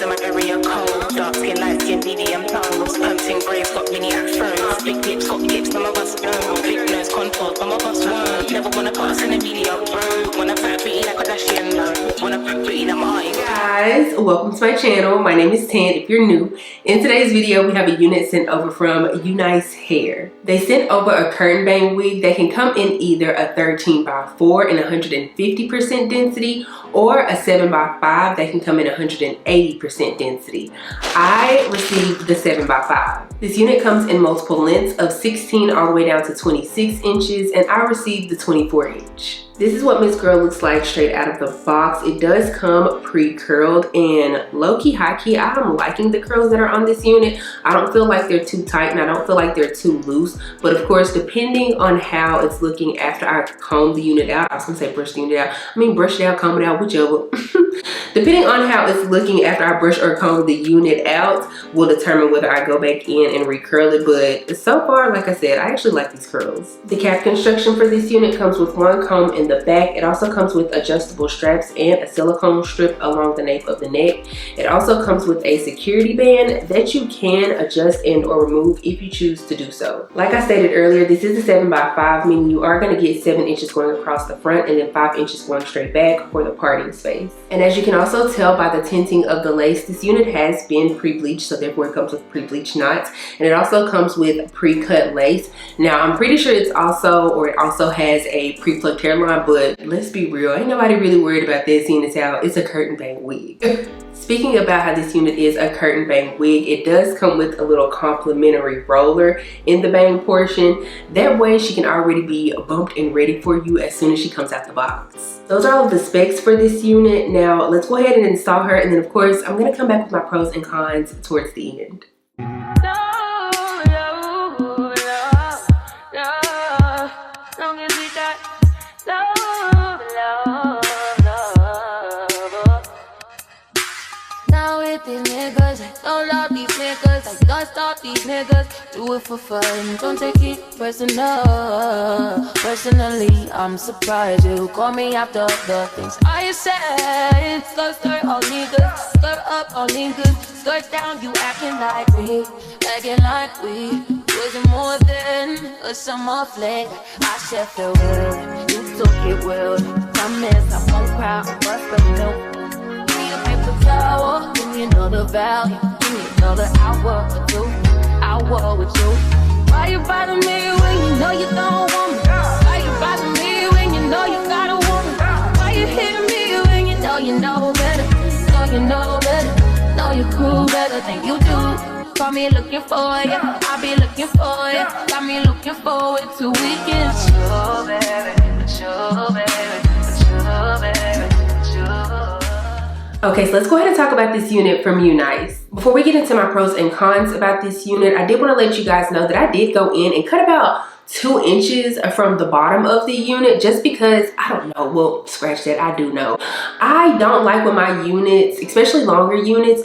in my area cold. Dark skin, light skin, medium tones. Pumping braids, got mini afros. Big lips, got lips, some of us know. Big nose, contours, some of us won't. Never wanna put us in the media, bro. Wanna put pretty like a Kardashian, no. Wanna put pretty like my guys, welcome to my channel. My name is Tan if you're new. In today's video, we have a unit sent over from UNice Hair. They sent over a curtain bang wig that can come in either a 13x4 and 150% density or a 7x5 that can come in 180% density. I received the 7x5. This unit comes in multiple lengths of 16 all the way down to 26 inches, and I received the 24 inch. This is what Miss Girl looks like straight out of the box. It does come pre-curled, and low-key, high-key, I'm liking the curls that are on this unit. I don't feel like they're too tight, and I don't feel like they're too loose. But of course, depending on how it's looking after I comb the unit out, I was gonna say brush the unit out. I mean brush it out, comb it out, whichever. Depending on how it's looking after I brush or comb the unit out will determine whether I go back in and recurl it. But so far, like I said, I actually like these curls. The cap construction for this unit comes with one comb in the back. It also comes with adjustable straps and a silicone strip along the nape of the neck. It also comes with a security band that you can adjust and or remove if you choose to do so. Like I stated earlier, this is a 7x5, meaning you are going to get 7 inches going across the front and then 5 inches going straight back for the parting space. And as you can also tell by the tinting of the lace, this unit has been pre-bleached, so therefore it comes with pre-bleached knots, and it also comes with pre-cut lace. Now I'm pretty sure it also has a pre-plucked hairline, but let's be real, ain't nobody really worried about that seeing as how it's a curtain bang wig. Speaking about how this unit is a curtain bang wig, it does come with a little complimentary roller in the bang portion. That way she can already be bumped and ready for you as soon as she comes out the box. Those are all of the specs for this unit. Now let's go ahead and install her, and then of course I'm gonna come back with my pros and cons towards the end. These niggas, I don't love these niggas, I don't stop these niggas, do it for fun, don't take it personal. Personally, I'm surprised you call me after the things I said. Skirt all niggas, skirt up all niggas, skirt down, you acting like we wasn't more than a summer fling. I said farewell, you took it well, promise I won't cry, I'll bust the milk. Give me another value, give me another hour or two, hour with you. Why you bother me when you know you don't want me? Why you bother me when you know you got a woman? Why you hitting me when you know better? You know better, know you cool better than you do. Call me looking for you, I'll be looking for you. Got me looking forward to weekends. Sure, baby, sure, baby, sure, baby, sure. Okay, so let's go ahead and talk about this unit from UNice. Before we get into my pros and cons about this unit, I did want to let you guys know that I did go in and cut about 2 inches from the bottom of the unit just because, I don't know, well, scratch that, I do know. I don't like when my units, especially longer units,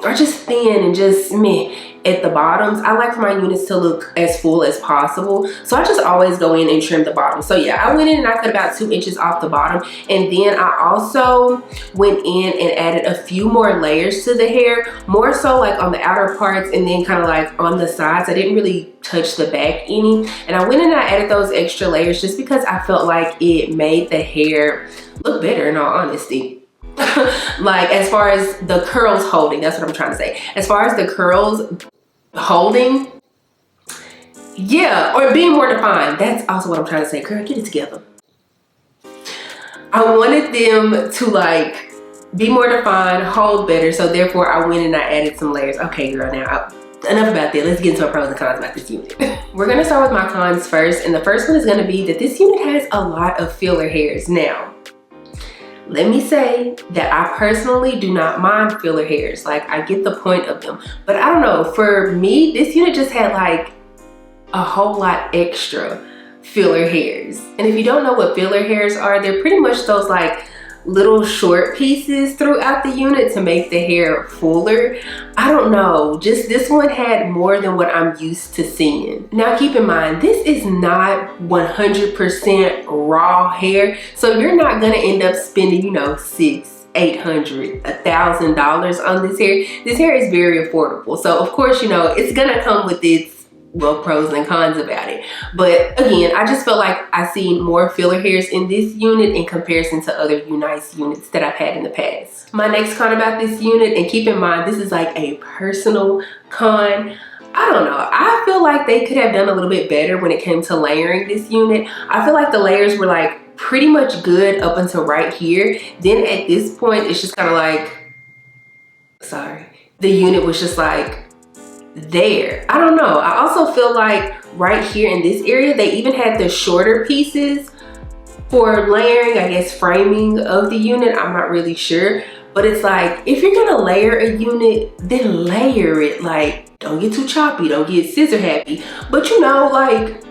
are just thin and just meh at the bottoms. I like for my units to look as full as possible, so I just always go in and trim the bottom. So yeah, I went in and I cut about 2 inches off the bottom, and then I also went in and added a few more layers to the hair, more so like on the outer parts and then kind of like on the sides. I didn't really touch the back any, and I went in and I added those extra layers just because I felt like it made the hair look better, in all honesty. Like as far as the curls holding, that's what I'm trying to say. As far as the curls holding, yeah, or being more defined, that's also what I'm trying to say. Girl, get it together. I wanted them to like be more defined, hold better, so therefore I went and I added some layers. Okay girl, now enough about that. Let's get into our pros and cons about this unit. We're gonna start with my cons first, and the first one is gonna be that this unit has a lot of filler hairs. Now let me say that I personally do not mind filler hairs. Like, I get the point of them. But I don't know, for me, this unit just had like a whole lot extra filler hairs. And if you don't know what filler hairs are, they're pretty much those like little short pieces throughout the unit to make the hair fuller. I don't know, just this one had more than what I'm used to seeing. Now keep in mind, this is not 100% raw hair, so you're not gonna end up spending, you know, 6, $800, $1,000 on this hair. This hair is very affordable. So of course, you know, it's gonna come with its, well, pros and cons about it. But again, I just felt like I seen more filler hairs in this unit in comparison to other UNice units that I've had in the past. My next con about this unit, and keep in mind, this is like a personal con. I don't know. I feel like they could have done a little bit better when it came to layering this unit. I feel like the layers were like pretty much good up until right here. Then at this point, it's just kind of like, sorry, the unit was just like there. I don't know. I also feel like right here in this area, they even had the shorter pieces for layering, I guess, framing of the unit. I'm not really sure. But it's like, if you're gonna layer a unit, then layer it. Like, don't get too choppy, don't get scissor happy. But you know, like,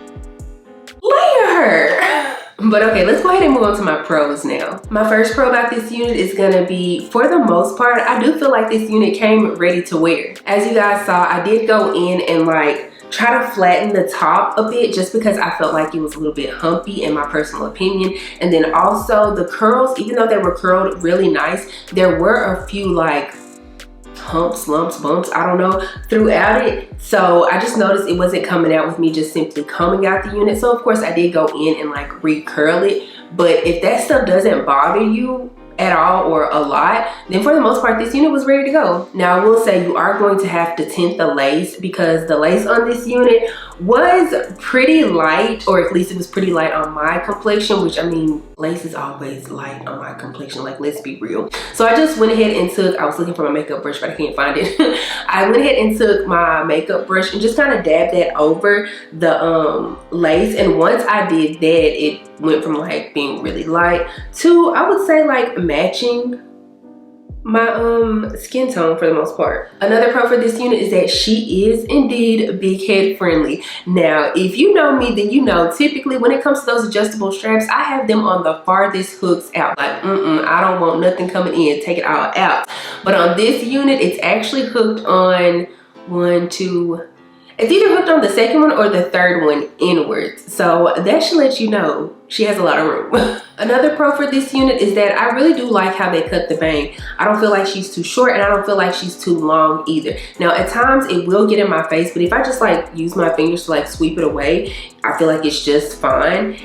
layer her. But okay, let's go ahead and move on to my pros now. My first pro about this unit is gonna be, for the most part, I do feel like this unit came ready to wear. As you guys saw, I did go in and like try to flatten the top a bit just because I felt like it was a little bit humpy in my personal opinion. And then also the curls, even though they were curled really nice, there were a few like humps, lumps, bumps, I don't know, throughout it. So I just noticed it wasn't coming out with me just simply coming out the unit. So of course I did go in and like recurl it. But if that stuff doesn't bother you at all or a lot, then for the most part this unit was ready to go. Now I will say you are going to have to tint the lace because the lace on this unit was pretty light, or at least it was pretty light on my complexion, which I mean, lace is always light on my complexion, like let's be real. So I just went ahead and took, I was looking for my makeup brush but I can't find it. I went ahead and took my makeup brush and just kind of dabbed that over the lace, and once I did that, it went from like being really light to, I would say, like matching my skin tone for the most part. Another pro for this unit is that she is indeed big head friendly. Now if you know me, then you know typically when it comes to those adjustable straps, I have them on the farthest hooks out. Like I don't want nothing coming in, take it all out. But on this unit, it's actually hooked on it's either hooked on the second one or the third one inwards. So that should let you know she has a lot of room. Another pro for this unit is that I really do like how they cut the bang. I don't feel like she's too short and I don't feel like she's too long either. Now at times it will get in my face, but if I just like use my fingers to like sweep it away, I feel like it's just fine.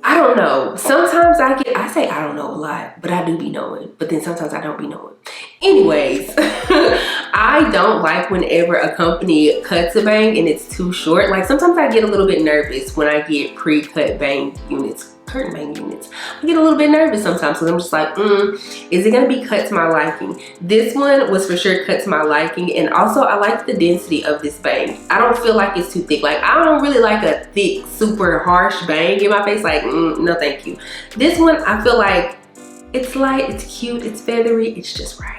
I don't know. Sometimes I say I don't know a lot, but I do be knowing. But then sometimes I don't be knowing. Anyways, I don't like whenever a company cuts a bang and it's too short. Like sometimes I get a little bit nervous when I get pre-cut bang units, curtain bang units. I get a little bit nervous sometimes because I'm just like, is it gonna be cut to my liking? This one was for sure cut to my liking, and also I like the density of this bang. I don't feel like it's too thick. Like I don't really like a thick, super harsh bang in my face. Like, no thank you. This one, I feel like it's light, it's cute, it's feathery, it's just right.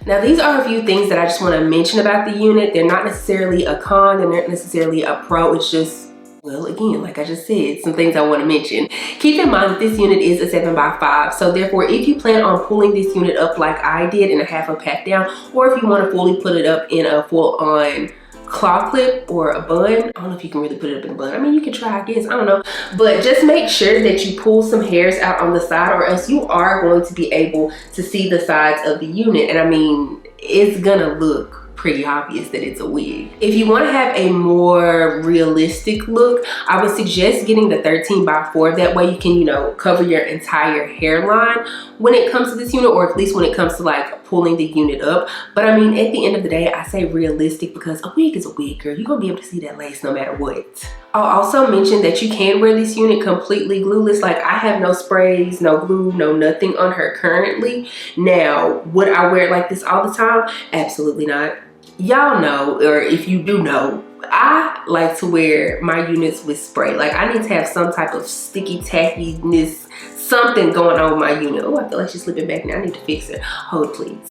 Now these are a few things that I just want to mention about the unit. They're not necessarily a con, they're not necessarily a pro, it's just, well, again, like I just said, some things I want to mention. Keep in mind that this unit is a 7x5, so therefore if you plan on pulling this unit up like I did in a half a pat down, or if you want to fully put it up in a full-on claw clip or a bun, I don't know if you can really put it up in a bun. I mean, you can try, I guess, I don't know. But just make sure that you pull some hairs out on the side, or else you are going to be able to see the sides of the unit. And I mean, it's gonna look pretty obvious that it's a wig. If you want to have a more realistic look, I would suggest getting the 13x4. That way you can, you know, cover your entire hairline when it comes to this unit, or at least when it comes to like pulling the unit up. But I mean, at the end of the day, I say realistic because a wig is a wig, girl. You're gonna be able to see that lace no matter what. I'll also mention that you can wear this unit completely glueless. Like I have no sprays, no glue, no nothing on her currently. Now, would I wear it like this all the time? Absolutely not. Y'all know, or if you do know, I like to wear my units with spray. Like I need to have some type of sticky tackiness, something going on with my unit. Oh, I feel like she's slipping back now. I need to fix her. Hold please.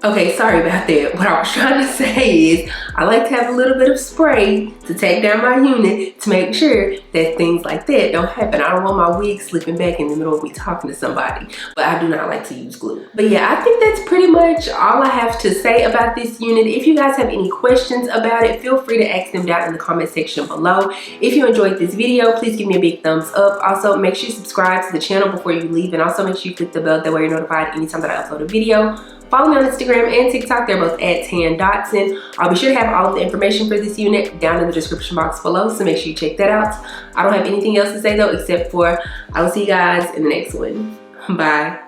Okay, sorry about that. What I was trying to say is I like to have a little bit of spray to take down my unit to make sure that things like that don't happen. I don't want my wig slipping back in the middle of me talking to somebody, but I do not like to use glue. But yeah, I think that's pretty much all I have to say about this unit. If you guys have any questions about it, feel free to ask them down in the comment section below. If you enjoyed this video, please give me a big thumbs up. Also, make sure you subscribe to the channel before you leave, and also make sure you click the bell, that way you're notified anytime that I upload a video. Follow me on Instagram and TikTok. They're both at Tan Dotson. I'll be sure to have all of the information for this unit down in the description box below, so make sure you check that out. I don't have anything else to say though, except for I will see you guys in the next one. Bye.